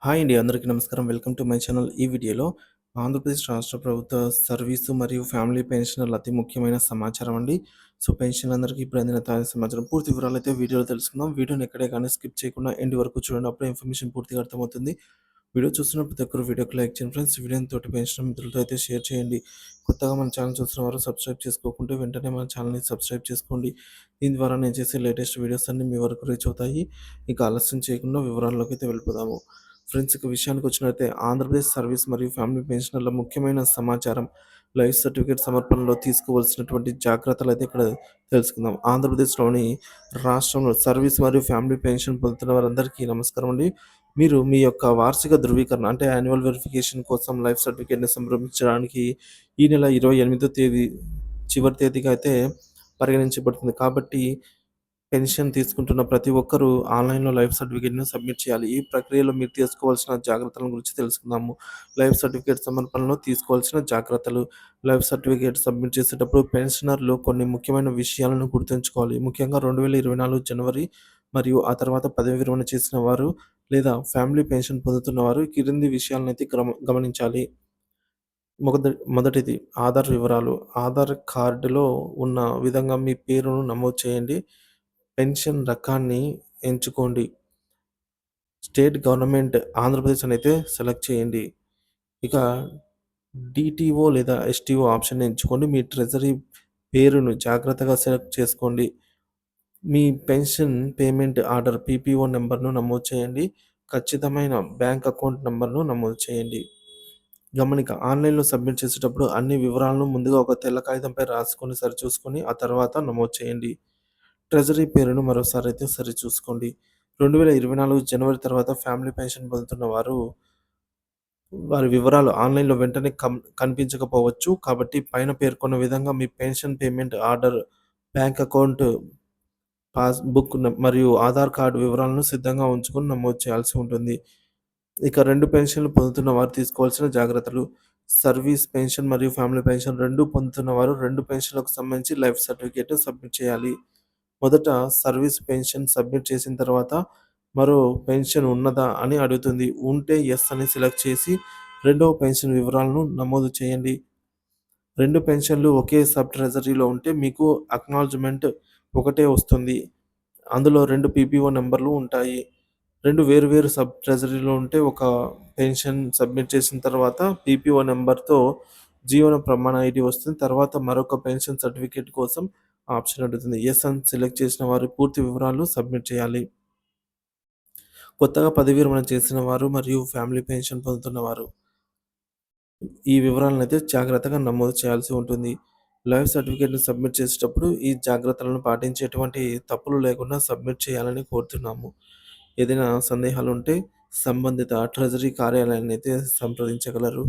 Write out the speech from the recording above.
Hi అండి. అందరికీ నమస్కారం. Welcome to my channel. ఈ వీడియోలో ఆంధ్రప్రదేశ్ రాష్ట్ర ప్రభుత్వ సర్వీసు మరియు ఫ్యామిలీ పెన్షనర్ల అతి ముఖ్యమైన సమాచారం అండి. సో, పెన్షన్‌లందరికీ ఇప్పుడు అందిన తాజా సమాచారం. పూర్తి వివరాలైతే వీడియోలో తెలుసుకుందాం. వీడియోని ఎక్కడే కానీ స్కిప్ చేయకుండా ఎండ్ వరకు చూడండి. అప్పుడే ఇన్ఫర్మేషన్ పూర్తిగా అర్థమవుతుంది. వీడియో చూస్తున్న ప్రతి ఒక్కరు వీడియోకి లైక్ చేయండి ఫ్రెండ్స్. వీడియోని తోటి పెన్షనర్ మిత్రులతో అయితే షేర్ చేయండి. కొత్తగా మన ఛానల్ చూస్తున్న వారు సబ్స్క్రైబ్ చేసుకోకుంటే వెంటనే మన ఛానల్‌ని సబ్స్క్రైబ్ చేసుకోండి. దీని ద్వారా నేను చేసే లేటెస్ట్ వీడియోస్ అన్నీ మీ వరకు రీచ్ అవుతాయి. ఇక ఆలస్యం చేయకుండా వివరాల్లోకి అయితే వెళ్ళిపోదాము. ఫ్రెండ్స్, ఇక విషయానికి వచ్చినట్లయితే ఆంధ్రప్రదేశ్ సర్వీస్ మరియు ఫ్యామిలీ పెన్షనర్ల ముఖ్యమైన సమాచారం, లైఫ్ సర్టిఫికేట్ సమర్పణలో తీసుకోవాల్సినటువంటి జాగ్రత్తలు అయితే ఇక్కడ తెలుసుకుందాం. ఆంధ్రప్రదేశ్‌లోని రాష్ట్రంలో సర్వీస్ మరియు ఫ్యామిలీ పెన్షన్ పొందుతున్న వారందరికీ నమస్కారం అండి. మీరు మీ యొక్క వార్షిక ధృవీకరణ అంటే యాన్యువల్ వెరిఫికేషన్ కోసం లైఫ్ సర్టిఫికేట్‌ని సంప్రదించడానికి ఈ నెల 28వ తేదీ చివరి తేదీగా అయితే పరిగణించబడుతుంది. కాబట్టి పెన్షన్ తీసుకుంటున్న ప్రతి ఒక్కరూ ఆన్‌లైన్‌లో లైఫ్ సర్టిఫికేట్‌ని సబ్మిట్ చేయాలి. ఈ ప్రక్రియలో మీరు తీసుకోవాల్సిన జాగ్రత్తల గురించి తెలుసుకుందాము. లైఫ్ సర్టిఫికేట్ సమర్పణలో తీసుకోవాల్సిన జాగ్రత్తలు. లైఫ్ సర్టిఫికేట్ సబ్మిట్ చేసేటప్పుడు పెన్షనర్లు కొన్ని ముఖ్యమైన విషయాలను గుర్తుంచుకోవాలి. ముఖ్యంగా 2024 జనవరి మరియు ఆ తర్వాత పదవి విరమణ చేసిన వారు లేదా ఫ్యామిలీ పెన్షన్ పొందుతున్నవారు ఈ క్రింది విషయాలనైతే గమనించాలి. మొదటిది ఆధార్ వివరాలు. ఆధార్ కార్డులో ఉన్న విధంగా మీ పేరును నమోదు చేయండి. పెన్షన్ రకాన్ని ఎంచుకోండి. స్టేట్ గవర్నమెంట్ ఆంధ్రప్రదేశ్ అనైతే సెలెక్ట్ చేయండి. ఇక డీటీఓ లేదా ఎస్టీఓ ఆప్షన్ ఎంచుకోండి. మీ ట్రెజరీ పేరును జాగ్రత్తగా సెలెక్ట్ చేసుకోండి. మీ పెన్షన్ పేమెంట్ ఆర్డర్ పీపీఓ నంబర్‌ను నమోదు చేయండి. ఖచ్చితమైన బ్యాంక్ అకౌంట్ నంబర్‌ను నమోదు చేయండి. గమనిక ఆన్‌లైన్‌లో సబ్మిట్ చేసేటప్పుడు అన్ని వివరాలను ముందుగా ఒక తెల్ల కాగితంపై రాసుకొని సరిచూసుకొని ఆ తర్వాత నమోదు చేయండి. ట్రెజరీ పేరును మరోసారి అయితే సరిచూసుకోండి. 2024 జనవరి తర్వాత ఫ్యామిలీ పెన్షన్ పొందుతున్న వారి వివరాలు ఆన్‌లైన్‌లో వెంటనే కనిపించకపోవచ్చు. కాబట్టి పైన పేర్కొన్న విధంగా మీ pension payment order, bank account, passbook మరియు ఆధార్ కార్డ్ వివరాలను సిద్ధంగా ఉంచుకొని నమోదు చేయాల్సి ఉంటుంది. ఇక 2 పెన్షన్‌లు పొందుతున్న వారు తీసుకోవాల్సిన జాగ్రత్తలు. సర్వీస్ పెన్షన్ మరియు ఫ్యామిలీ పెన్షన్ 2 పొందుతున్న వారు 2 పెన్షన్‌లకు సంబంధించి లైఫ్ సర్టిఫికేట్ సబ్మిట్ చేయాలి. మొదట సర్వీస్ పెన్షన్ సబ్మిట్ చేసిన తర్వాత మరో పెన్షన్ ఉన్నదా అని అడుగుతుంది. ఉంటే యెస్ అని సెలెక్ట్ చేసి రెండవ పెన్షన్ వివరాలను నమోదు చేయండి. 2 పెన్షన్‌లు ఒకే సబ్ ట్రెజరీలో ఉంటే మీకు అక్నాలెడ్జ్‌మెంట్ ఒకటే వస్తుంది. అందులో 2 పీపీఓ నంబర్‌లు ఉంటాయి. 2 వేరు వేరు సబ్ ట్రెజరీలో ఉంటే ఒక పెన్షన్ సబ్మిట్ చేసిన తర్వాత పీపీఓ నంబర్‌తో జీవన ప్రమాణ ఐడీ వస్తుంది. తర్వాత మరొక పెన్షన్ సర్టిఫికేట్ కోసం ఆప్షన్ అడుగుతుంది. యెస్ అని సెలెక్ట్ చేసిన వారి పూర్తి వివరాలు సబ్మిట్ చేయాలి. కొత్తగా పదవీ విరమణ చేసిన వారు మరియు ఫ్యామిలీ పెన్షన్ పొందుతున్నవారు ఈ వివరాలనైతే జాగ్రత్తగా నమోదు చేయాల్సి ఉంటుంది. లైఫ్ సర్టిఫికేట్‌ని సబ్మిట్ చేసేటప్పుడు ఈ జాగ్రత్తలను పాటించి ఎటువంటి తప్పులు లేకుండా సబ్మిట్ చేయాలని కోరుతున్నాము. ఏదైనా సందేహాలుంటే సంబంధిత ట్రెజరీ కార్యాలయాన్నయితే సంప్రదించగలరు.